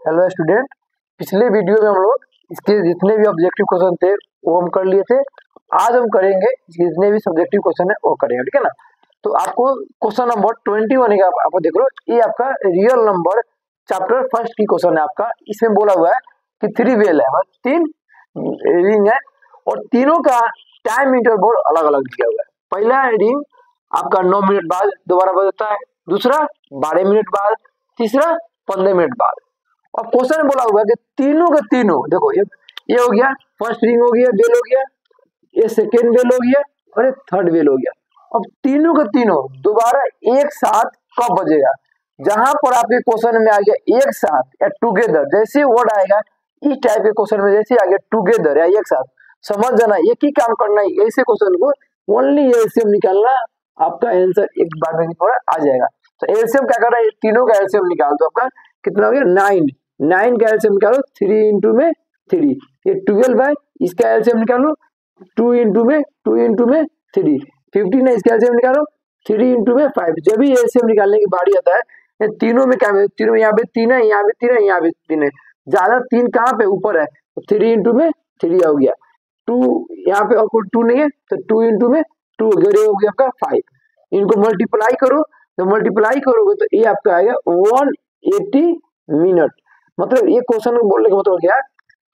Hello student, पिछले video में हम लोग इसके जितने भी ऑब्जेक्टिव क्वेश्चन थे वो हम कर लिए थे। आज हम करेंगे जितने भी सब्जेक्टिव क्वेश्चन है वो करेंगे, ठीक है ना। तो आपको क्वेश्चन नंबर 21 का आपको देख लो, ये आपका रियल नंबर चैप्टर फर्स्ट की क्वेश्चन है आपका। इसमें बोला हुआ है कि 3 वेल है, मतलब 3 रिंग है और तीनों का टाइम इंटरवल अलग अलग दिया हुआ है। पहला रिंग आपका 9 मिनट बाद दोबारा बजता है, दूसरा 12 मिनट बाद, तीसरा 15 मिनट बाद। और क्वेश्चन बोला हुआ है कि तीनों के तीनों देखो, ये हो गया फर्स्ट रिंग, हो गया बेल, हो गया ये सेकेंड बेल, हो गया और ये थर्ड बेल हो गया। अब तीनों के तीनों दोबारा एक साथ कब बजेगा? जहां पर आपके क्वेश्चन में आ गया एक साथ या टुगेदर, जैसे वर्ड आएगा इस टाइप के क्वेश्चन में, जैसे आ गया टुगेदर या एक साथ, समझ जाना एक ही काम करना है। ऐसे क्वेश्चन को ओनली एलसीएम निकालना, आपका आंसर एक बार में थोड़ा आ जाएगा। तो एलसीएम क्या कर रहा है, तीनों का एलसीएम निकाल दो। आपका कितना हो गया 9 का एलसीएम निकालो, 3 इंटू में 3, ये 12 है, इसका एलसीएम निकालो 2 इंटू में 3, 15 है, इसका एलसीएम निकालो 3 इंटू में 5। जब भी एलसीएम निकालने की बारी आता है, ये तीनों में क्या है, तीनों यहाँ पे 3 है, यहाँ पे 3 है, यहाँ पे 3 है, ज्यादा 3 कहाँ पे ऊपर है, तो 3 इंटू में 3 हो गया। 2 यहाँ पे और कोई 2 नहीं है, तो 2 इंटू में 2 हो गया आपका 5। इनको मल्टीप्लाई करो, तो मल्टीप्लाई करोगे तो ये आपका आएगा 180 मिनट। मतलब ये क्वेश्चन बोलने का मतलब क्या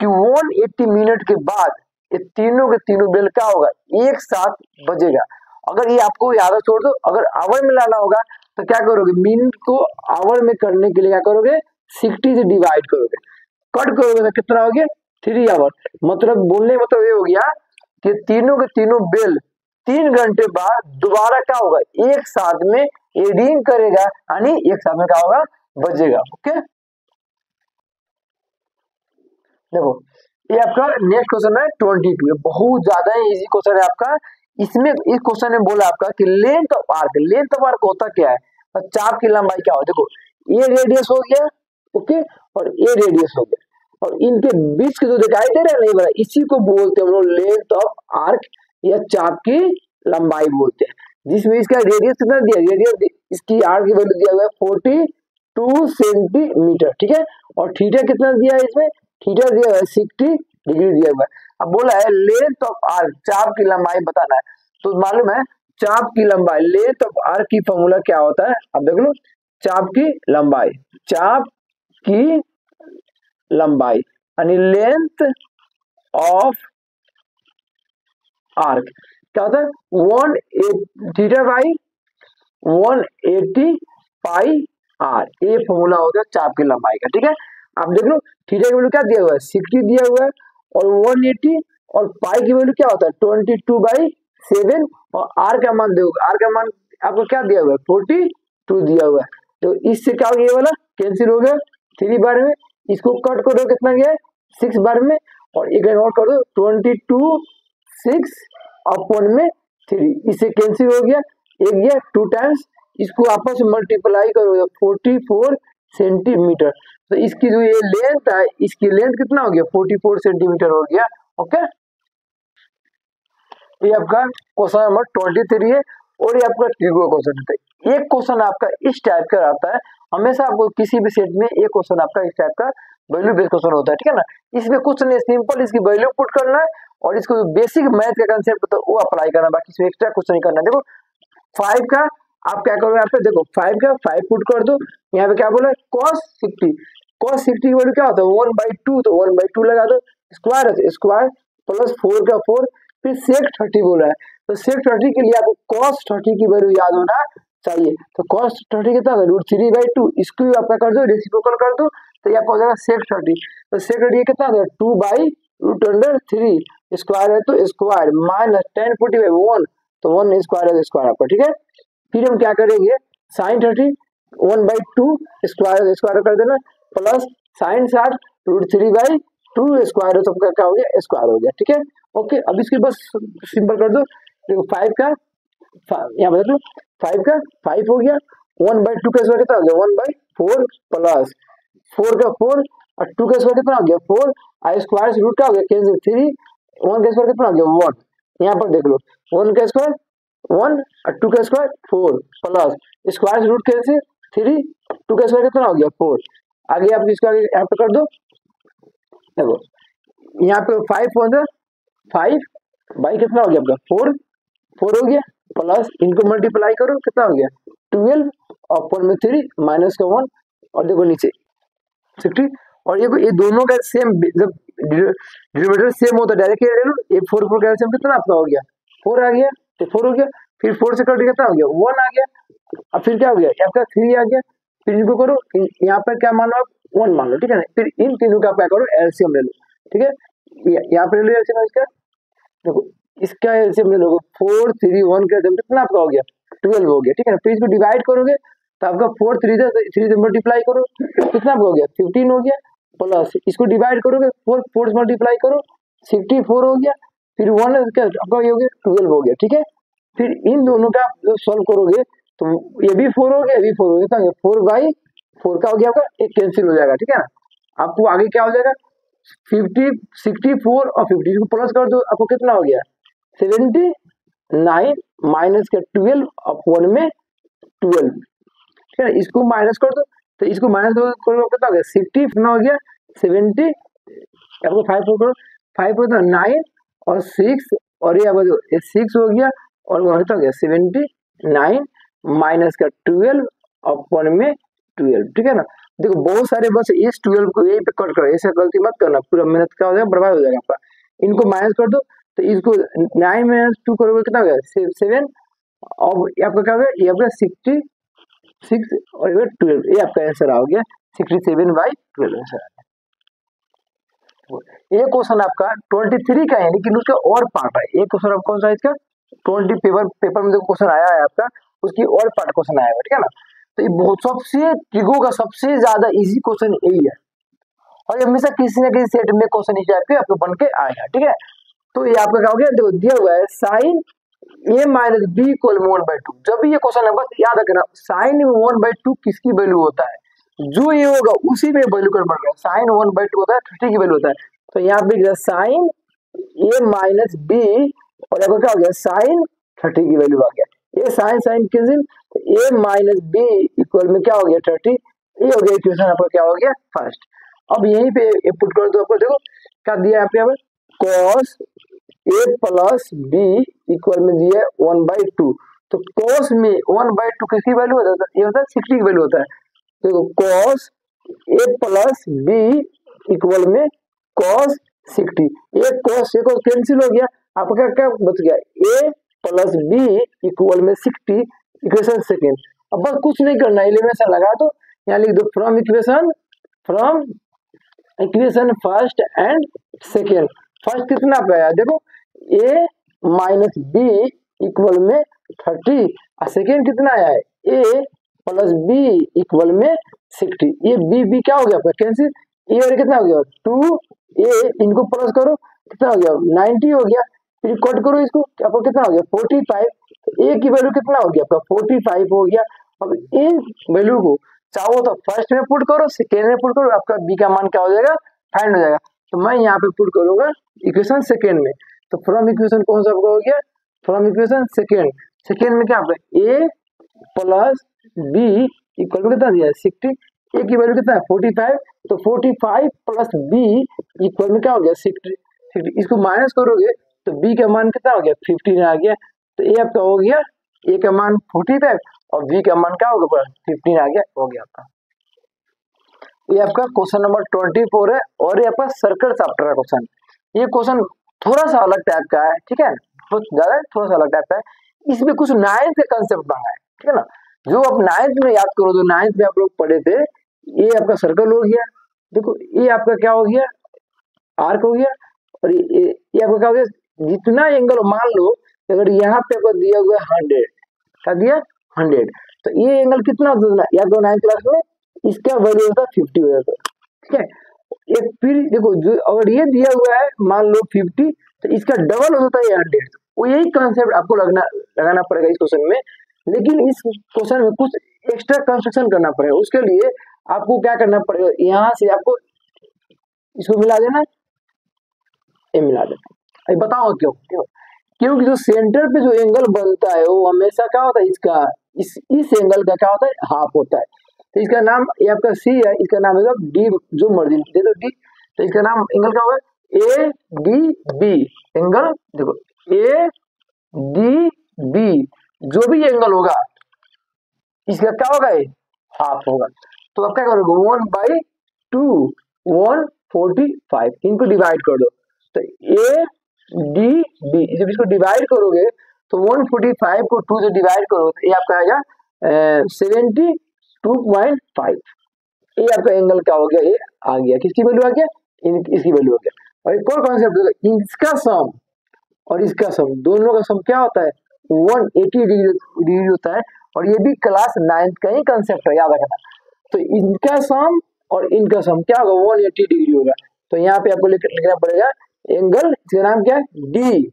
कि 180 मिनट के बाद ये तीनों के तीनों बेल क्या होगा, एक साथ बजेगा। अगर ये आपको याद छोड़ दो, अगर आवर में लाना होगा तो क्या करोगे, मिनट को आवर में करने के लिए क्या करोगे, 60 से डिवाइड करोगे, कट करोगे तो कितना हो गया 3 आवर। मतलब बोलने मतलब ये हो गया कि तीनों के तीनों बेल 3 घंटे बाद दोबारा क्या होगा, एक साथ में एडिंग करेगा, यानी एक साथ में क्या होगा, बजेगा। ओके, देखो ये आपका नेक्स्ट क्वेश्चन है 22, ये बहुत ज्यादा इजी क्वेश्चन है आपका। इसमें इस क्वेश्चन ने बोला आपका कि लेंथ ऑफ आर्क होता क्या है, और चाप की लंबाई क्या हो। देखो ये रेडियस हो गया, ओके, और ये रेडियस हो गया, और इनके बीच के जो दिखाई दे रहा है नहीं बड़ा, इसी को बोलते हैं हम लोग लेंथ ऑफ आर्क या चाप की लंबाई बोलते हैं। जिसमें इसका रेडियस कितना दिया, रेडियस इसकी आर्क की वैल्यू दिया हुआ है 42 सेंटीमीटर, ठीक है। और थीटा कितना दिया है, इसमें थीटा दिया है 60 डिग्री दिया हुआ है। अब बोला है लेंथ ऑफ आर्क, चाप की लंबाई बताना है। तो मालूम है चाप की लंबाई, लेंथ ऑफ आर्क की फॉर्मूला क्या होता है, अब देख लो। चाप की लंबाई, चाप की लंबाई यानी लेंथ ऑफ आर्क क्या होता है, 1 थीटा बाई 180 पाई आर, ये फॉर्मूला होता है चाप की लंबाई का, ठीक है। आप देख लो थीटा की वैल्यू क्या दिया हुआ है 60 दिया हुआ है, और 180, और पाई की वैल्यू क्या होता है 22/7, और आर का मान देखो, आर का मान आपको क्या दिया हुआ है 42 दिया हुआ है। तो इससे क्या हो गया, ये वाला कैंसिल हो गया 3 बार में, इसको कट करो कितना गया 6 बार में, और एक और कर दो 22 6 अपॉन में 3, इससे कैंसिल हो गया, एक गया 2 टाइम्स, इसको आपस में मल्टीप्लाई करो 44 सेंटीमीटर। तो इसकी जो ये लेंथ है, इसकी लेंथ कितना हो गया 44 सेंटीमीटर हो गया। ओके, ये आपका क्वेश्चन नंबर 23 है, और ये आपका ट्रिगो क्वेश्चन है। एक क्वेश्चन आपका इस टाइप का आता है, हमेशा आपको किसी भी सेट में एक क्वेश्चन आपका इस टाइप का वैल्यू बेस्ड क्वेश्चन होता है, ठीक है ना। इसमें कुछ नहीं, सिंपल इसकी वैल्यू पुट करना है, और इसको बेसिक मैथ का कंसेप्ट तो वो अप्लाई करना है, बाकी इसमें एक्स्ट्रा कुछ नहीं करना है। देखो 5 का आप क्या करोगे, यहाँ पे देखो 5 का 5 पुट कर दो, यहाँ पे क्या बोला cos 60, cos 60 की वैल्यू क्या होता है 1/2, तो 1/2 लगा दो, स्क्वायर है स्क्वायर, प्लस 4 का 4, फिर sec 30 बोला है, तो sec 30 के लिए आपको cos 30 की वैल्यू याद होना चाहिए। तो cos 30 कितना है √3/2, इसको भी आपका कर दो रेसिप्रोकल कर दो, तो ये आपका हो जाएगा sec 30। तो sec 30 कितना है 2/√3, स्क्वायर है तो स्क्वायर, माइनस tan 40/1, तो 1 स्क्वायर है स्क्वायर आपका, ठीक है। फिर हम क्या करेंगे sin 30 1/2 स्क्वायर स्क्वायर कर देना, प्लस sin 60 √3/2 स्क्वायर है, तो क्या हो गया स्क्वायर हो गया, ठीक है। ओके, अब इसके बस सिंपल कर दो, देखो 5 का यहाँ बता दो 5 का 5 हो गया, 1/2 का स्क्वायर कितना हो गया 1/4, प्लस 4 का 4, और 2 का स्क्वायर कितना हो गया 4, आई स्क्वायर से रूट क्या हो गया कैंसिल 3, 1 का स्क्वायर कितना हो गया 1, यहाँ पर देख लो 1 का स्क्वायर 1 और 2 का स्क्वायर 4, प्लस स्क्वायर से रूट कैंसिल 3, 2 का स्क्वायर कितना हो गया 4, आगे आप इसको आगे यहाँ पे कर दो, देखो यहाँ पे 5 बाई कितना हो गया आपका 4 हो गया, प्लस इनको मल्टीप्लाई करो कितना हो गया 12, ऊपर में 3 माइनस का 1 और देखो नीचे 60। और ये दोनों का सेम, जब डिनोमिनेटर सेम होता है डायरेक्ट ले लो, ये 4 का सेम कितना आपका हो गया 4 आ गया, तो 4 हो गया, फिर 4 से कट कितना हो गया 1 आ गया, अब फिर क्या हो गया आपका 3 आ गया, फिर इनको करो यहाँ पर क्या मान लो आप 1 मान लो, ठीक है ना, फिर इन तीनों का क्या करो एलसीएम ले लो, ठीक है, यहाँ पे ले लो एलसीएम इसका, देखो इसका एलसीएम ले लोगे 4 3 1 का एलसीएम कितना आपका हो गया 12 हो गया, ठीक है ना, फिर इसको डिवाइड करोगे तो आपका 4 3 से मल्टीप्लाई करो कितना आपका हो गया 15 हो गया, प्लस इसको डिवाइड करोगे 4 से मल्टीप्लाई करो 64 हो गया, फिर 1 आपका ये हो गया 12 हो गया, ठीक है, फिर इन दोनों का आप सॉल्व करोगे तो ये भी 4 हो गया, ये भी 4 हो गया, 4/4 का हो गया आपका, एक कैंसिल हो जाएगा, ठीक है ना, आपको आगे क्या हो जाएगा 50 64 और 50 को प्लस कर दो, आपको कितना हो गया 79 माइनस का 12 और 1 में 12, ठीक है, इसको माइनस कर दो, तो इसको माइनस करो कितना हो गया 60 कितना हो गया 70, आपको 5 करो 5 तो 9 और 6 और ये आपका 6 हो गया और वो कितना हो गया 79 माइनस का 12 और 1 में 12, ठीक है ना, देखो बहुत सारे बस इस 12 को यही पे कट करो, ऐसे गलती मत करना, पूरा मेहनत का हो जाएगा बर्बाद हो जाएगा आपका, इनको माइनस कर दो, तो इसको 9 माइनस 2 करोगे कितना हो गया 7, और आपका क्या हो गया ये आपका 66 और ये 12, ये आपका आंसर आ गया 67/12 आंसर आ गया। ये क्वेश्चन आपका 23 का है, लेकिन उसका और पार्ट है, ये क्वेश्चन आपका कौन सा है इसका 20 पेपर में जो क्वेश्चन आया है आपका उसकी और पार्ट क्वेश्चन आया है, ठीक है ना, तो ये बहुत सबसे ट्रिगो का सबसे ज्यादा इजी क्वेश्चन यही है, और ये हमेशा किसी ना किसी सेट में क्वेश्चन इस टाइप के आपको बन के आएगा, ठीक है, तो ये आपका क्या हो गया देखो दिया हुआ है sine a minus B equal 1/2, जब भी ये क्वेश्चन है बस याद रखना साइन 1/2 किसकी वैल्यू होता है, जो ये होगा उसी में वैल्यू कन्वर्ट होगा, साइन 1/2 होता है 30 की वैल्यू होता है, तो यहाँ पे साइन a माइनस बी और यहाँ क्या हो गया साइन 30 की वैल्यू आ गया, ये साइन साइन कैंसिल, तो a माइनस बी इक्वल में क्या हो गया 30, ये हो गया इक्वेशन आपका क्या हो गया फर्स्ट। अब यहीं पे पुट कर दो, आपको देखो क्या दिया है यहाँ पे cos a plus B equal में दिया 1/2, तो cos में 1/2 किसकी वैल्यू होता है, ये होता है 60 की वैल्यू होता है, देखो cos a plus B equal में cos 60, ये cos से cos कैंसिल हो गया, आपका क्या बच गया a प्लस बी इक्वल में 60 इक्वेशन सेकेंड, अब बस कुछ नहीं करना एलिमिनेशन लगा दो, यहाँ लिख दो from equation first and second, first कितना आपका आया देखो a माइनस बी इक्वल में 30 और सेकेंड कितना आया है a प्लस बी इक्वल में 60, ये b क्या हो गया आपका कैंसिल, ये और कितना हो गया 2a, इनको प्लस करो कितना हो गया 90 हो गया, फिर कट करो इसको आपको कितना हो गया 45, तो a की वैल्यू कितना हो गया आपका 45 हो गया, अब इन वैल्यू को चाहो तो फर्स्ट में पुट करो सेकेंड में पुट करो, आपका b का मान क्या हो जाएगा फाइंड हो जाएगा, तो मैं यहाँ पे पुट करूंगा इक्वेशन सेकेंड में, तो फ्रॉम इक्वेशन कौन सा आपका हो गया फ्रॉम इक्वेशन सेकेंड में क्या आपका a plus B equal to कितना दिया 60, a की वैल्यू कितना है 45, तो 45 प्लस बी इक्वल में क्या हो गया 60, इसको माइनस करोगे तो b का मान कितना हो गया 15 आ गया, तो a आपका हो गया a का मान 45 और b का मान क्या होगा 15 आ गया, हो गया आपका। ये आपका क्वेश्चन नंबर 24 है, और ये आपका सर्कल चैप्टर का क्वेश्चन, ये क्वेश्चन थोड़ा सा अलग टाइप का है, ठीक है, बहुत ज्यादा थोड़ा सा अलग टाइप का है, इसमें कुछ 9th के कंसेप्ट बना है, ठीक है ना, जो आप 9th में याद करो, जो 9th में आप लोग पढ़े थे, ये आपका सर्कल हो गया, देखो ये आपका क्या हो गया आर्क हो गया, और ये आपका क्या हो गया, जितना एंगल मान लो अगर यहाँ पे आपको दिया हुआ 100, क्या दिया 100, तो ये एंगल कितना होता है याद करो 9th क्लास में, इसका वैल्यू होता है 50 हो जाता है, ठीक है, एक फिर देखो जो अगर ये दिया हुआ है मान लो 50, तो इसका डबल होता है 100, वो यही कॉन्सेप्ट आपको लगाना पड़ेगा इस क्वेश्चन में, लेकिन इस क्वेश्चन में कुछ एक्स्ट्रा कंस्ट्रक्शन करना पड़ेगा, उसके लिए आपको क्या करना पड़ेगा, यहाँ से आपको इसको मिला देना, ये मिला देना, अभी बताओ क्यों, क्योंकि जो सेंटर पे जो एंगल बनता है वो हमेशा क्या होता है इसका इस एंगल का क्या होता है हाफ होता है, तो इसका नाम, ये आपका सी है, इसका नाम होगा डी, जो मर्जी दे दो डी, तो इसका नाम एंगल क्या होगा, ए डी बी एंगल। देखो ए डी बी जो भी एंगल होगा इसका क्या होगा, ये हाफ होगा। तो अब क्या करोगे, 1/2 145, इनको डिवाइड कर दो, तो ए डी बी, जब इसको डिवाइड करोगे तो 145 को 2 से डिवाइड करो तो ये आपका आएगा 72.5। ये आपका एंगल क्या हो गया, ये आ गया, किसकी वैल्यू आ गया, इसकी वैल्यू आ गया। और एक और कॉन्सेप्ट होगा, इसका सम और इसका सम, दोनों का सम क्या होता है, 180 डिग्री होता है। और ये भी क्लास 9th का ही कंसेप्ट है, याद रखना। तो इनका सम और इनका सम क्या होगा, 180 डिग्री होगा। तो यहाँ पे आपको लिखना पड़ेगा एंगल, इसका नाम क्या है डी,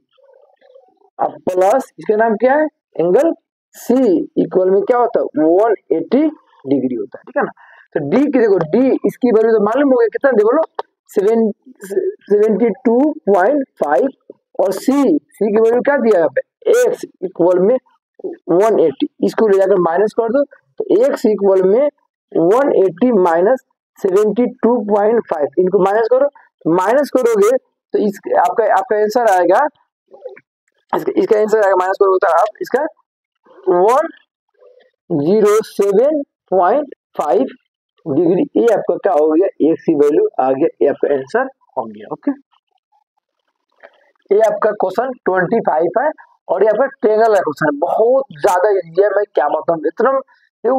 अब प्लस इसका नाम क्या है एंगल सी, इक्वल में क्या होता है 180 डिग्री होता है, ठीक है ना। तो डी की देखो, डी इसकी वैल्यू तो मालूम हो गया कितना, देखो लो 72.5, और सी की वैल्यू क्या दिया यहाँ पे, एक्स इक्वल में 180, इसको ले जाकर माइनस कर दो, तो एक्स इक्वल में 180 माइनस 72.5, इनको माइनस करो, माइनस करोगे तो इस आपका आंसर आएगा, इसका आंसर आएगा, माइनस करोगे तो आप इसका 107.5 डिग्री, ये आपका क्या हो गया, एक्स की वैल्यू आ गया, ये आपका आंसर हो गया। ओके, ये आपका क्वेश्चन 25 है, और ये आपका ट्रायंगल का क्वेश्चन है, बहुत ज्यादा इजी है, मैं क्या बताऊं,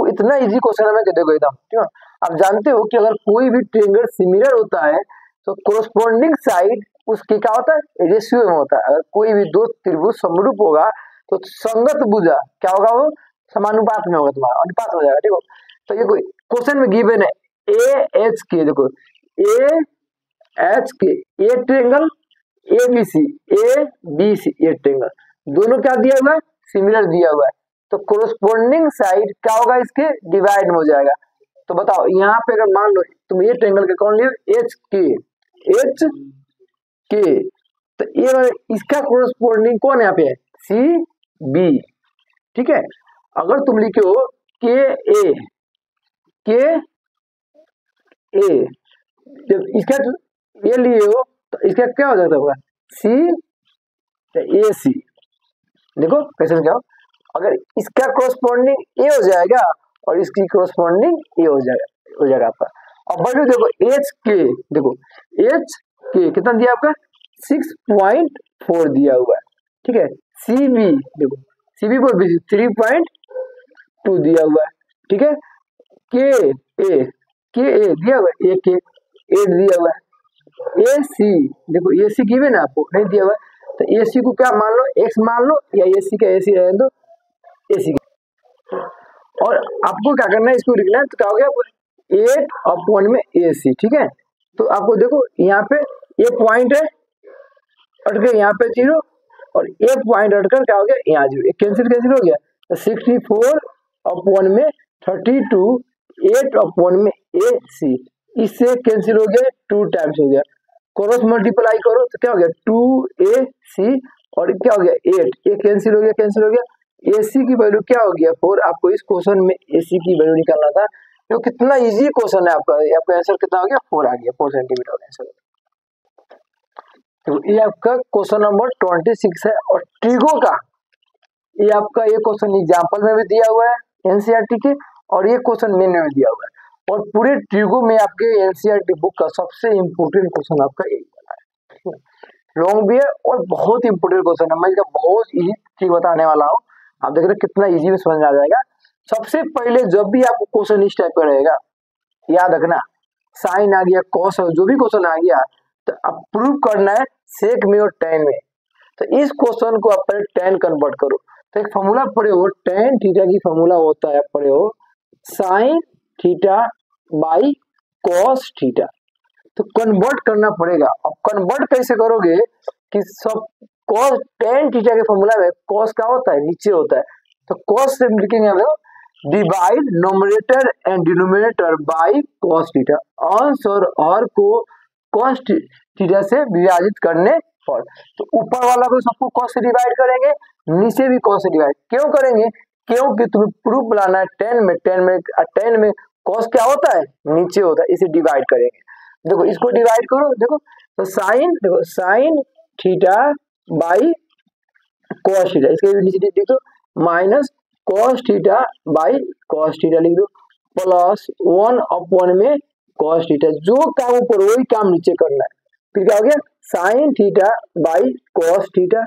इतना इजी क्वेश्चन है, मैं देखो एकदम, ठीक है। आप जानते हो कि अगर कोई भी ट्रायंगल सिमिलर होता है तो कोरस्पोंडिंग साइड उसके क्या होता है, रेशियो में होता है। अगर कोई भी दो त्रिभुज समरूप होगा तो संगत भुजा क्या होगा, वो समानुपात में होगा, तुम्हारा अनुपात हो जाएगा, ठीक है। तो ये कोई क्वेश्चन में गिवन है ए एच के, देखो ए एच के, ए ट्रायंगल ए बी सी ये ट्रायंगल दोनों क्या दिया हुआ है, सिमिलर दिया हुआ है। तो कोरस्पोंडिंग साइड क्या होगा, इसके डिवाइड में हो जाएगा। तो बताओ यहाँ पे अगर मान लो तुम ये ट्रायंगल के कौन लियो, एच के, तो ये इसका कोरस्पोंडिंग कौन है यहाँ पे, सी बी, ठीक है। अगर तुम लिखो के ए, जब इसका ये लिए हो तो इसका क्या हो जाता होगा, सी ए सी, देखो कैसे क्या हो, अगर इसका कोरस्पोंडिंग ए हो जाएगा और इसकी कोरस्पोंडिंग ए हो जाएगा आपका। अब वैल्यू देखो एच के, देखो एच के कितना दिया आपका, 6.4 दिया हुआ है, ठीक है। सी बी देखो, सी बी को 3.2 दिया हुआ है, ठीक है। के ए दिया हुआ है, ए के 8 दिया हुआ है। ए सी देखो, ए सी गिवन है आपको, नहीं दिया हुआ है, तो ए सी को क्या मान लो, एक्स मान लो, या ए सी का ए सी रहने दो, ए सी। और आपको क्या करना है, इसको लिखना है, तो क्या हो गया 8 में ए सी, ठीक है। तो आपको देखो यहाँ पे ये पॉइंट है, अटके यहाँ पे 0, और ये पॉइंट अटकर क्या हो गया, यहाँ 0, कैंसिल हो गया। तो 64 में 32, 8 में ए सी, इससे कैंसिल हो गया, 2 टाइम्स हो गया, क्रॉस मल्टीप्लाई करो तो क्या हो गया 2ac, और क्या हो गया 8, ये कैंसिल हो गया, ac की वैल्यू क्या हो गया 4। आपको इस क्वेश्चन में ac की वैल्यू निकालना था, तो कितना इजी क्वेश्चन है आपका आंसर कितना हो गया 4 आ गया, 4 सेंटीमीटर आंसर। तो ये आपका क्वेश्चन नंबर 26 है। और ट्रिगो का ये आपका ये क्वेश्चन एग्जाम्पल में भी दिया हुआ है एनसीईआरटी के, और ये क्वेश्चन मेन में दिया हुआ है, और पूरे ट्रिगो में आपके एनसीईआरटी बुक का सबसे इम्पोर्टेंट क्वेश्चन आपका यही वाला है, लॉन्ग भी है और बहुत इंपोर्टेंट क्वेश्चन है। मैं इसका बहुत इजी ट्रिक बताने वाला हूँ, आप देख रहे हो कितना इजी में समझ में आ जाएगा। सबसे पहले जब भी आपको क्वेश्चन इस टाइप का रहेगा, याद रखना साइन आ गया, कॉस, जो भी क्वेश्चन आ गया, तो आप प्रूव करना है सेक में और टेन में। तो इस क्वेश्चन को आप पहले टेन कन्वर्ट करो, तो एक फॉर्मूला पढ़े हो, टेन थीटा की फॉर्मूला होता है, पढ़े हो sign theta by cos theta. तो कन्वर्ट करना पड़ेगा। अब कन्वर्ट कैसे करोगे कि सब कॉस टेन थीटा के फॉर्मूला में कॉस क्या होता है, नीचे होता है, तो कॉस से लिखेंगे हम लोग divide nominator and denominator by cos theta, अंश और हर को कॉस थीटा से विभाजित करने पर। तो ऊपर वाला को सबको कॉस से डिवाइड करेंगे, नीचे भी कॉस से डिवाइड क्यों करेंगे, क्योंकि तुम्हें प्रूफ बनाना है टेन में कॉस क्या होता है, नीचे होता है, इसे डिवाइड करेंगे। देखो इसको डिवाइड करो, देखो तो साइन, देखो sign theta by cos theta, इसके भी नीचे लिख दो minus cos theta by cos theta लिख दो, प्लस 1/, में कॉस थीटा, जो काम ऊपर वही काम नीचे करना है। फिर क्या हो गया, sine theta by cos theta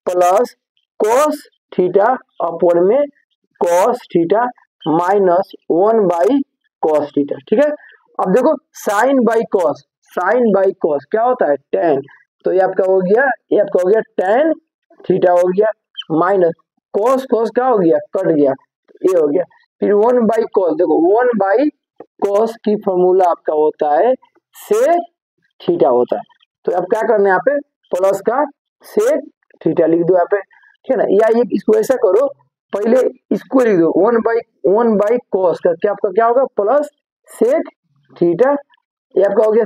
plus cos theta upon में cos theta minus 1/cos theta. ठीक है, अब देखो sine by cos, sine by cos क्या होता है, टेन, तो ये आपका हो गया, ये आपका हो गया टेन थीटा हो गया, माइनस कॉस, कॉस क्या हो गया, कट गया, ये हो गया। फिर 1/cos, देखो 1/cos की फॉर्मूला आपका होता है सेक थीटा होता है, तो अब क्या करना है यहाँ पे, प्लस का सेक थीटा लिख दो यहाँ पे, ठीक है ना, या ये इसको ऐसा करो, पहले इसको लिख दो 1/cos का क्या आपका क्या होगा, प्लस सेक थीटा, ये आपका हो गया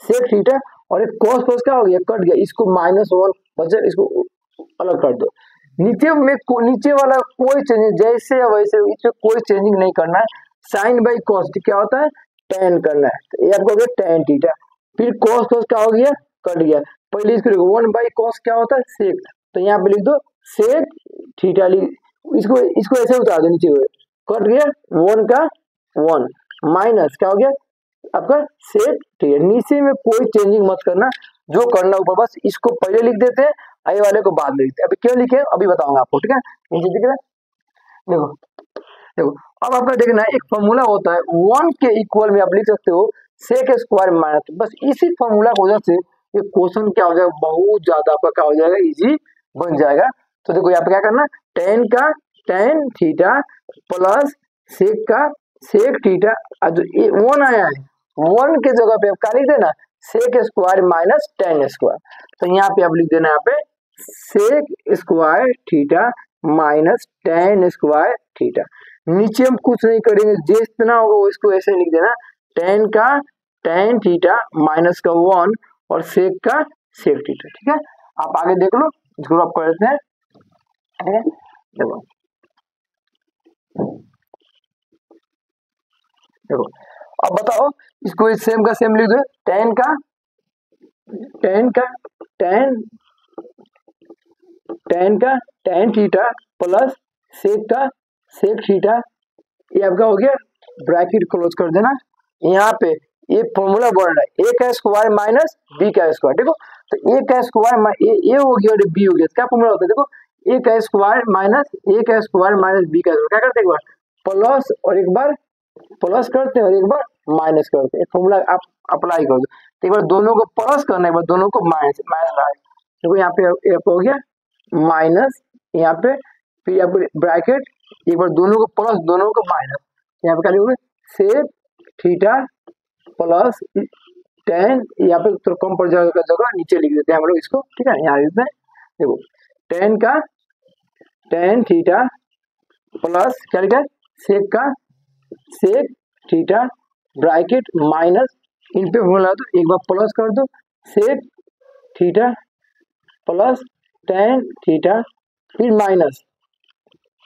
सेक थीटा, और एक cos cos क्या हो गया, कट गया, इसको -1 बचा, इसको अलग कर दो। नीचे में नीचे वाला कोई चेंज जैसे वैसे, इसमें कोई चेंजिंग नहीं करना है। साइन बाई कॉस क्या होता है, टेन करना है, तो ये आपको हो गया टेन थीटा, फिर cos cos क्या हो गया, कट गया, पहले इसको लिखो 1/cos क्या होता है, सेक, तो यहाँ पे लिख दो सेक थीटा, इसको इसको ऐसे उतार दो नीचे हुए, कट गया 1 का 1 माइनस क्या हो गया आपका सेक थीटा, नीचे में कोई चेंजिंग मत करना, जो करना ऊपर बस इसको पहले लिख देते हैं, आई वाले को बाद में लिखते हैं। अभी क्यों लिखे अभी बताऊंगा आपको, ठीक है, नीचे दिख रहा है, देखो देखो अब आपका देखना है, एक फॉर्मूला होता है 1 के इक्वल में आप लिख सकते हो सेक स्क्वायर माइनस, बस इसी फॉर्मूला की वजह से ये क्वेश्चन क्या हो जाएगा, बहुत ज्यादा आपका क्या हो जाएगा, इजी बन जाएगा। तो देखो यहाँ पे क्या करना, टेन का टेन थीटा प्लस सेक का सेक थीटा, जो 1 आया है 1 के जगह पे आप क्या लिख देना, sec square minus tan square, तो यहाँ पे आप लिख देना, यहाँ पे sec square theta minus tan square theta, नीचे हम कुछ नहीं करेंगे, जितना होगा वो इसको ऐसे लिख देना, टेन का टेन थीटा माइनस का 1 और सेक का सेक थीटा। ठीक है, आप आगे देख लो, इसको आप कर देते हैं, ठीक है, देखो देखो अब बताओ, इसको सेम का सेम लिख दो, टेन का tan tan theta plus sec का सेक थीटा, ये आपका हो गया, ब्रैकेट क्लोज कर देना, यहाँ पे ये फॉर्मूला बोल रहा है ए का स्क्वायर माइनस बी का स्क्वायर, देखो तो ए का स्क्वायर ए हो गया और बी हो गया, क्या फॉर्मूला होता है, देखो ए का स्क्वायर माइनस बी का स्क्वायर, क्या करते हैं एक बार प्लस और एक बार प्लस करते हैं और एक बार माइनस करते हैं, फॉर्मूला आप अप्लाई कर दो, तो एक बार दोनों को प्लस करना है, एक बार दोनों को माइनस माइनस, देखो यहाँ पे हो गया माइनस, यहाँ पे फिर यहाँ पे ब्रैकेट, एक बार दोनों को प्लस दोनों को माइनस, यहाँ पे क्या लिखोगे सेक थीटा प्लस टेन, यहाँ पे तो कम पड़ जाएगा जगह, नीचे लिख देते हैं हम लोग इसको, ठीक है, यहाँ लिखते हैं, देखो टेन का टेन थीटा प्लस क्या लिखा है सेक का सेक थीटा ब्रैकेट माइनस, इन पे बोला तो एक बार प्लस कर दो, sec theta plus tan theta फिर माइनस,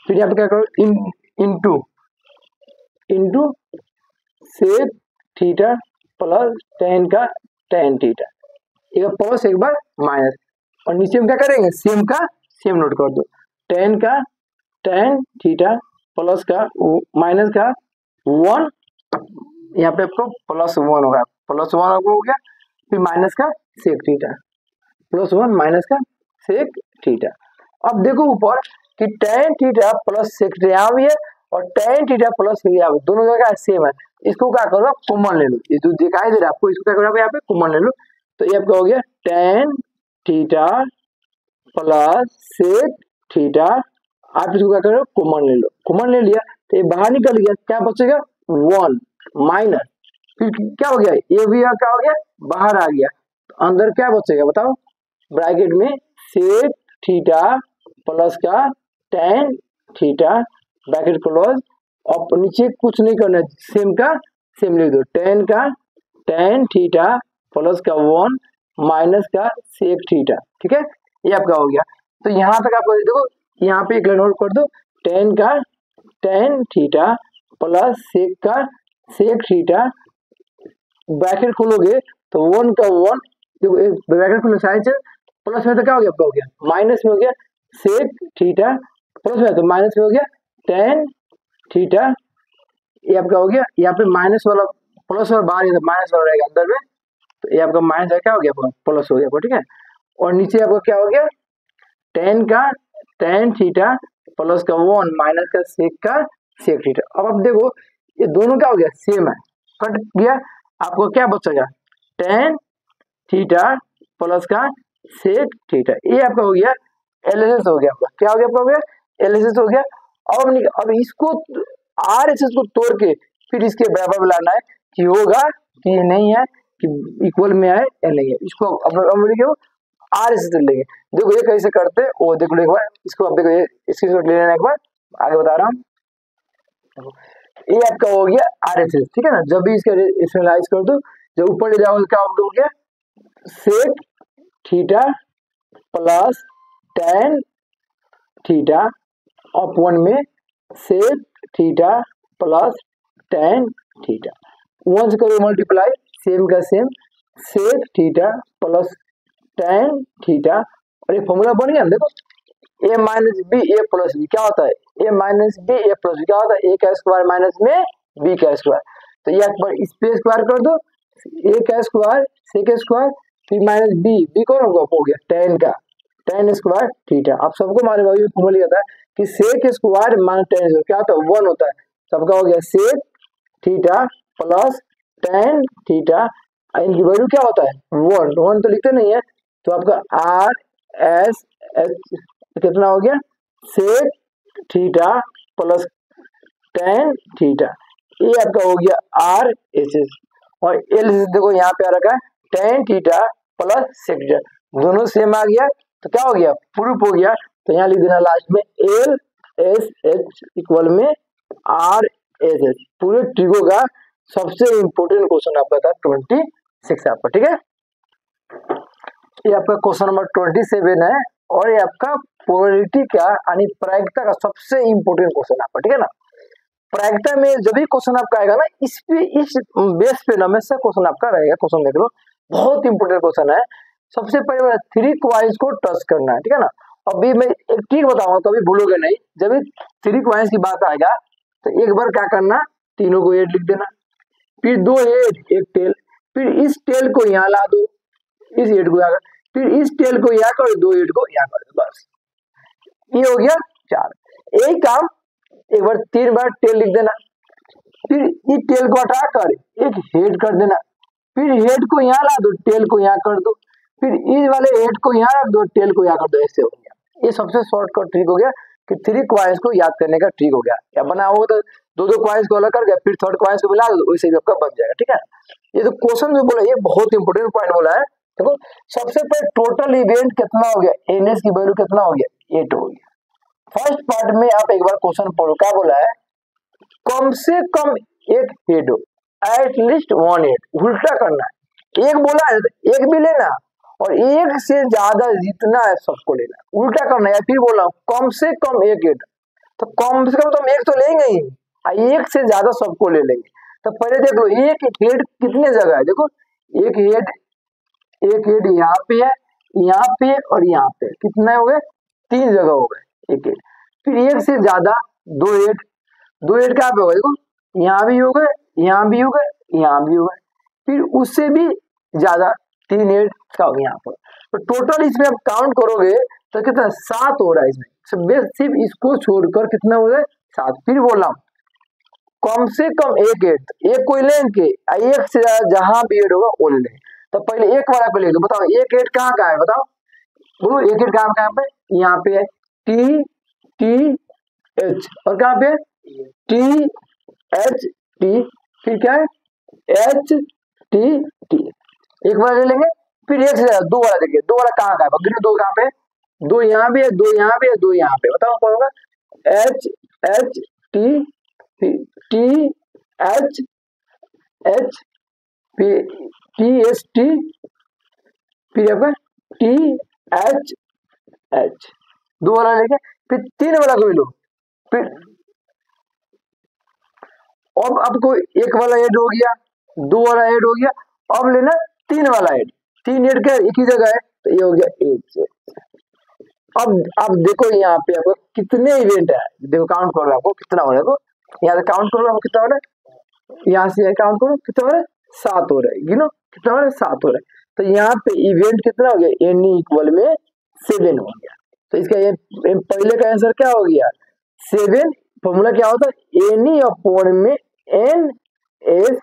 फिर यहाँ पे क्या करो into into sec theta plus tan का टेन थीटा, एक बार प्लस एक बार माइनस, और नीचे में क्या करेंगे सेम का सेम नोट कर दो, टेन का टेन थीटा प्लस का माइनस का 1, यहाँ पे आपको +1 होगा, +1 हो गया, फिर माइनस का सेक थीटा, +1 माइनस का सेक थीटा। अब देखो ऊपर कि tan theta plus sec theta यहाँ भी है और टेन थीटा प्लस यहाँ भी, दोनों जगह सेम है, इसको क्या करो कॉमन ले लो, ये जो दिखाई दे रहा है आपको, इसको क्या करो यहाँ पे कॉमन ले लो, तो ये आपका हो गया tan theta plus sec theta, आप इसको क्या करो कॉमन ले लो, कॉमन ले लिया तो ये बाहर निकल गया, क्या बचेगा 1 माइनस, फिर क्या हो गया ये भी क्या हो गया बाहर आ गया, तो अंदर क्या बचेगा बताओ, ब्रैकेट में सेक थीटा प्लस का टेन थीटा ब्रैकेट क्लोज, और नीचे कुछ नहीं करना, सेम का सेम लिख दो, टेन का टेन थीटा प्लस का 1 माइनस का सेक थीटा, ठीक है, ये आपका हो गया। तो यहाँ तक आप देखो, यहाँ पे एक लाइन और कर दो, टेन का टेन थीटा प्लस सेक का सेक थीटा, ब्रैकेट खोलोगे तो 1 का 1, देखो ब्रैकेट खोलो साइड से, प्लस में तो क्या हो गया आपका, हो गया माइनस में हो गया सेक थीटा, प्लस में तो माइनस में हो गया टेन थीटा, ये आपका हो गया, यहाँ पे माइनस वाला प्लस वाला बाहर माइनस वाला रहेगा अंदर में, तो ये आपका माइनस है क्या हो गया प्लस हो गया, ठीक है। और नीचे आपका क्या हो गया टेन का टेन थीटा प्लस का 1 माइनस का सेक थीटा। अब आप देखो ये दोनों क्या हो गया सेम है, कट गया, आपको क्या बचेगा टेन थीटा प्लस का सेक थीटा, ये आपका हो गया एलएचएस हो गया, आपका क्या हो गया, आपका हो गया एलएचएस हो गया। अब इसको आरएचएस को तोड़ के फिर इसके बराबर में लाना है कि होगा कि ये नहीं है कि इक्वल में है या नहीं है, इसको अब लिखो आरएचएस लेंगे। देखो ये कैसे करते हैं वो देखो एक बार, इसको अब देखो ये स्क्रीनशॉट ले लेना एक बार, आगे बता रहा हूँ। ये आपका हो गया आरएचएस, ठीक है ना। जब भी इसका इनिशियलाइज कर दो, जब ऊपर ले जाओगे क्या हो गया sec theta plus tan theta upon में sec theta plus tan theta, one से करो मल्टीप्लाई सेम का same sec theta plus tan theta, और ये फॉर्मूला बन गया। देखो A minus B A plus B क्या होता है, A minus B A plus B क्या होता है, ए का स्क्वायर माइनस में बी का स्क्वायर, तो ये एक बार इस पे स्क्वायर कर दो, ए का स्क्वायर सेक स्क्वायर फिर माइनस बी, बी कौन होगा हो गया टेन का टेन स्क्वायर थीटा। आप सबको मालूम है फॉर्मूला होता है कि sec square minus tan square क्या होता है 1 होता है, सबका हो गया sec theta plus tan theta, इनकी वैल्यू क्या होता है 1, 1 तो लिखते नहीं है, तो आपका आर एस एच कितना हो गया sec theta plus tan theta, ये आपका हो गया आर एच एस। और एल देखो यहाँ पे आ रखा है tan theta plus sec theta, दोनों सेम आ गया तो क्या हो गया प्रूफ हो गया, तो यहाँ लिख देना लास्ट में एल एस एच इक्वल में आर एस एच। पूरे ट्रिगो का सबसे इंपोर्टेंट क्वेश्चन आपका था 26 आपका, ठीक है। ये आपका क्वेश्चन नंबर 27 है, और ये आपका प्रोबेबिलिटी का यानी प्रायिकता का सबसे इंपोर्टेंट क्वेश्चन आपका, ठीक है ना। प्रायिकता में जब भी क्वेश्चन आपका आएगा ना, इस बेस पे ना हमेशा क्वेश्चन आपका रहेगा। क्वेश्चन देख लो बहुत इंपोर्टेंट क्वेश्चन है। सबसे पहले 3 क्वाइंस को टच करना है, ठीक है ना। अभी मैं एक ट्रिक बताऊंगा कभी भूलोगे नहीं, जब भी 3 क्वाइंस की बात आएगा तो एक बार क्या करना तीनों को हेड लिख देना, फिर 2 हेड 1 टेल, फिर इस टेल को यहाँ ला दो, इस हेड को यहाँ, फिर इस टेल को यहाँ कर 2 हेड को यहाँ कर दो, बस ये हो गया 4। यही काम एक बार 3 बार टेल लिख देना, फिर इस टेल को हटा कर एक हेड कर देना, फिर हेड को यहाँ ला दो टेल को यहाँ कर दो, फिर इस वाले हेड को यहाँ रख दो टेल को यहाँ कर दो, ऐसे हो गया। ये सबसे शॉर्टकट ट्रिक हो गया कि 3 क्वाइंस को याद करने का ट्रिक हो गया। या बना हो तो 2 क्वाइंस को अलग कर गया, फिर 3rd क्वाइंस को मिला दो, वैसे भी आपका बन जाएगा, ठीक है। ये तो क्वेश्चन जो बोला ये बहुत इंपोर्टेंट पॉइंट बोला है। देखो सबसे पहले टोटल इवेंट कितना हो गया, एनएस की वैल्यू कितना हो गया 8 हो गया। फर्स्ट पार्ट में आप एक बार क्वेश्चन पढ़ो, क्या बोला है कम से कम एक हेड हो, एटलीस्ट 1 हेड, उल्टा करना है। एक बोला है तो एक भी लेना, और एक से ज्यादा जितना है सबको लेना, उल्टा करना है। फिर बोला कम से कम एक हेड, तो कम से कम तो हम एक तो लेंगे ही, एक से ज्यादा सबको ले लेंगे। तो पहले देख लो एक हेड कितने जगह है, देखो एक हेड यहाँ पे है, यहाँ पे और यहाँ पे, कितना हो गए 3 जगह हो गए एक हेड। फिर एक से ज्यादा 2 हेड, 2 हेड कहाँ पे हो गए, देखो यहाँ भी हो गए, यहाँ भी हो गए, यहाँ भी हो गए, फिर उससे भी ज्यादा 3 हेड का यहाँ पर। तो टोटल इसमें आप काउंट करोगे तो कितना 7 हो रहा है इसमें, सिर्फ इसको छोड़कर कितना हो गए 7। फिर बोला कम से कम एक हेड, एक कोई लेंगे, एक से जहां भी हेड होगा वो ले लेंगे। तो पहले एक वाला को ले लो, बताओ एक हेड कहाँ का है, बताओ बोलो एक हेड कहाँ पे, यहाँ पे है टी टी एच, और कहाँ पे टी एच टी, फिर क्या है एच टी टी, एक वाला ले लेंगे। फिर एक से 2 वाला देखिए, 2 वाला कहाँ का है, 2 कहाँ पे, 2 यहाँ भी है, 2 यहाँ भी है, 2 यहाँ पे, बताओ कौन होगा H H T, T H H, फिर टी एस टी, फिर आपका टी एच एच, 2 वाला लेके फिर 3 वाला को लो, फिर अब आपको एक वाला ऐड हो गया, दो वाला ऐड हो गया, अब लेना तीन वाला ऐड, तीन ऐड क्या एक ही जगह है, तो ये हो गया 8। अब देखो यहाँ पे आपको कितने इवेंट है, देखो काउंट करो आपको कितना हो रहा है, देखो यहाँ से काउंट करो आपको कितना हो रहा है, यहाँ से काउंट करो कितना हो रहा है, 7 हो रहा है, गिनो कितना हो रहा है, 7 हो रहा है। तो यहाँ पे इवेंट कितना हो गया, n इक्वल में 7 हो गया। तो इसका ये पहले का आंसर क्या हो गया 7। फॉर्मूला क्या होता है n अपॉन में n s,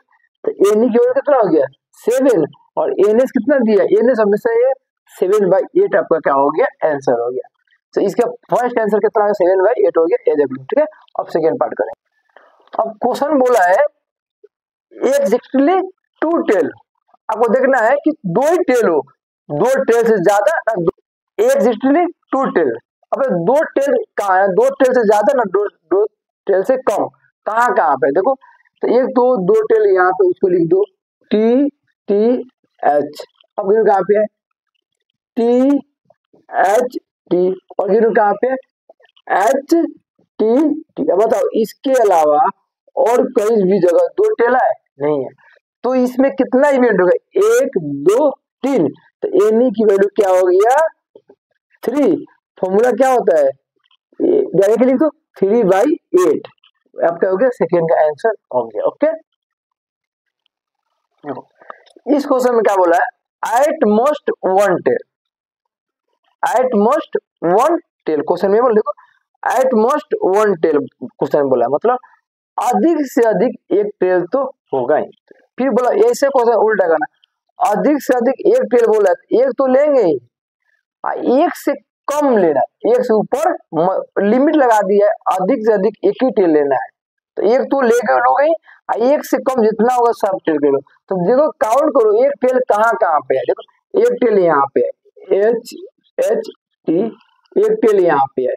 तो n की वैल्यू कितना हो गया 7 और n s कितना दिया, n s हमेशा ये 7/8 आपका क्या हो गया आंसर हो गया। तो इसका फर्स्ट आंसर कितना है 7/8 हो गया एग्जैक्टली, ठीक है। अब सेकंड पार्ट करें। अब क्वेश्चन बोला है एग्जैक्टली 2 टेल, आपको देखना है कि दो ही टेल हो, दो टेल से ज्यादा ना एग्जैक्टली 2 टेल। अब दो टेल कहाँ है, दो टेल से ज्यादा ना दो टेल से कम, कहाँ पे देखो, तो एक तो दो टेल यहाँ पे उसको लिख दो टी टी एच, अब गिनो कहाँ पे है टी एच टी, और गिनो कहाँ पे एच टी टी। अब बताओ इसके अलावा और कहीं भी जगह दो टेल है नहीं है, तो इसमें कितना इवेंट होगा 1 2 3, तो एन की वैल्यू क्या हो गया 3। फॉर्मूला क्या होता है डायरेक्टली लिख दो 3/8, आपका हो गया सेकेंड का आंसर हो गया। ओके, इस क्वेश्चन में क्या बोला है at most 1 tail, at most 1 tail question में बोल देखो एट मोस्ट 1 टेल क्वेश्चन बोला है, मतलब अधिक से अधिक एक टेल तो होगा ही। फिर बोला ऐसे क्वेश्चन उल्टा करना, अधिक से अधिक एक टेल बोला है एक तो लेंगे ही, एक से कम लेना, एक से ऊपर लिमिट लगा दी है, अधिक से अधिक एक ही टेल लेना है, तो एक तो लेकर लोगे ही, एक से कम जितना होगा सब टेल के लो। तो देखो काउंट करो एक टेल कहाँ पे है, देखो एक टेल यहाँ पे है एच एच टी, एक टेल यहाँ पे है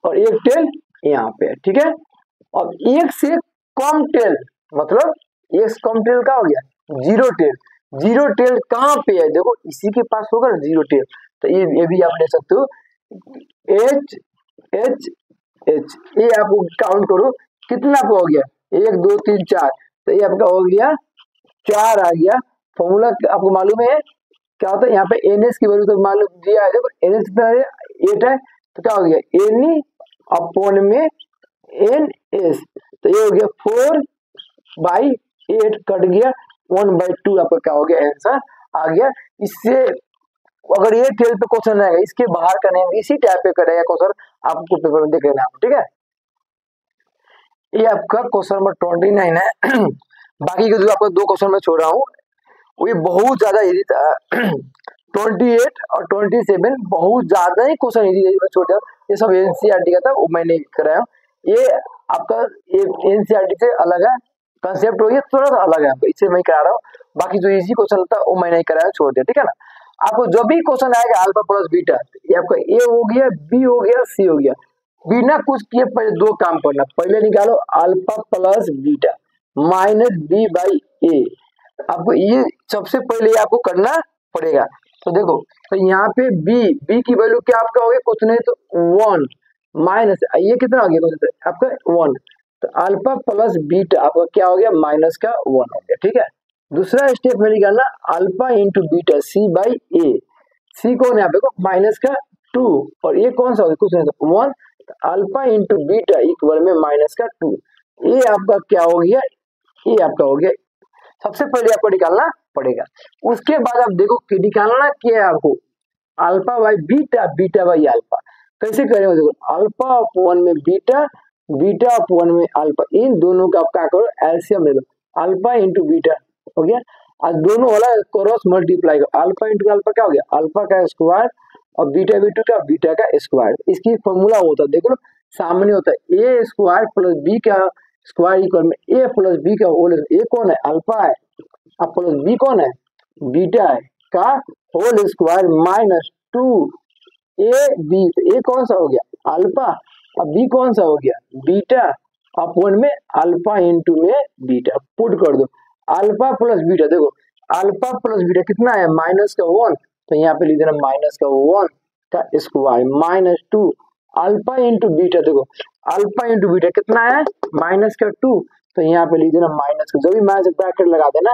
और एक टेल यहाँ पे है, ठीक है। अब एक से कम टेल मतलब एक से कम टेल का हो गया 0 टेल, 0 टेल कहाँ पे है देखो इसी के पास होगा ना 0 टेल, तो ये भी आप ले सकते हो एच एच एच, ये आपको काउंट करो कितना आपको हो गया 1 2 3 4, तो ये आपका हो गया 4 आ गया। फॉर्मूला आपको मालूम है क्या होता है, यहाँ पे एन एस की वैल्यू तो मालूम दिया है, देखो एन एस कितना है 8 है, तो क्या हो गया एन अपॉन में एन एस, तो ये हो गया 4/8 कट गया 1/2, आपका क्या हो गया आंसर आ गया। इससे अगर ये टेल पे क्वेश्चन आएगा इसके बाहर का नहीं, इसी टाइप पे करेगा क्वेश्चन, आपको पेपर में देख लेना आपको, ठीक है। ये आपका क्वेश्चन नंबर 29 है। बाकी के जो आपको दो क्वेश्चन मैं छोड़ रहा हूँ वो बहुत ज्यादा इजी था। 28 और 27 बहुत ज्यादा ही क्वेश्चन इजी छोड़ दिया, ये सब एनसीईआरटी का था वो मैं नहीं कराया, ये आपका एनसीईआरटी से अलग है, कंसेप्ट हो गया थोड़ा सा अलग है, इससे मैं करा रहा हूँ। बाकी जो इजी क्वेश्चन था वो मैं नहीं कराया, छोड़ दिया, ठीक है ना। आपको जो भी क्वेश्चन आएगा अल्फा प्लस बीटा, ये आपका ए हो गया बी हो गया सी हो गया, बिना कुछ किए पहले दो काम करना, पहले निकालो alpha plus beta minus B by A, आपको ये सबसे पहले आपको करना पड़ेगा। तो देखो तो यहाँ पे बी की वैल्यू क्या आपका हो गया कुछ नहीं तो 1 माइनस ये कितना हो गया आपका 1, तो अल्फा प्लस बीटा आपका क्या हो गया माइनस का 1 हो गया, ठीक है। दूसरा स्टेप में निकालना alpha into beta C by A, C कौन है यहाँ पे माइनस का 2 और ये कौन सा हो गया कुछ नहीं तो 1, अल्फा इंटू बीटा इक्वल में माइनस का 2, ये आपका क्या हो गया ये आपका हो गया। सबसे पहले आपको निकालना पड़ेगा, उसके बाद आप देखो कि निकालना क्या है आपको alpha by beta beta by alpha, कैसे करेंगे देखो अल्फा अपॉन में बीटा बीटा अपॉन में अल्फा, इन दोनों का आप क्या करो एलसीएम ले लो, अल्फा इंटू बीटा हो गया और दोनों वाला क्रॉस मल्टीप्लाई करो, अल्फा इंटू अल्फा क्या हो गया अल्फा का स्क्वायर और बीटा बीटू का बीटा का स्क्वायर, इसकी फॉर्मूला होता है देखो सामने होता है ए स्क्वायर प्लस बी का स्क्वायर इक्वल में ए प्लस बी का होल, ए कौन है अल्फा है और प्लस बी कौन है बीटा है का whole square minus 2 A B, तो ए कौन सा हो गया अल्फा और बी कौन सा हो गया बीटा अपॉन में अल्फा इंटू में बीटा, पुट कर दो अल्फा प्लस बीटा, देखो अल्फा प्लस बीटा कितना है माइनस का 1, तो यहाँ पे लिख देना माइनस का 1 का square minus 2 alpha into beta, देखो अल्फा इंटू बीटा कितना है -2, तो यहाँ पे लिख देना माइनस का, जब भी माइनस ब्रैकेट लगा देना,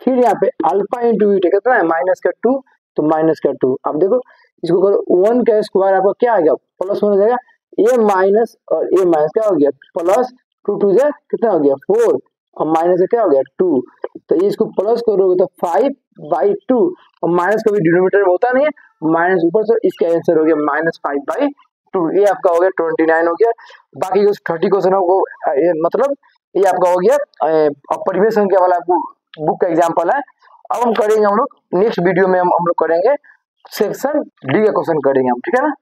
फिर यहाँ पे अल्फा इंटू बीटा कितना है -2, तो -2। अब देखो इसको करो 1 का स्क्वायर आपका क्या आ गया +1 हो जाएगा, ये माइनस और ये माइनस क्या हो गया प्लस, 2 2 जा कितना हो गया 4 और माइनस क्या हो गया 2, तो इसको प्लस करोगे तो 5/2 और माइनस कभी डिनोमिनेटर में होता नहीं है, माइनस ऊपर से, इसका आंसर हो गया -5/2, ये आपका हो गया 29 हो गया। बाकी जो 30 क्वेश्चन है वो मतलब ये आपका हो गया परिमेय संख्या वाला बुक का एग्जाम्पल है। अब हम करेंगे हम लोग नेक्स्ट वीडियो में हम लोग करेंगे सेक्शन डी का क्वेश्चन करेंगे हम, ठीक है ना।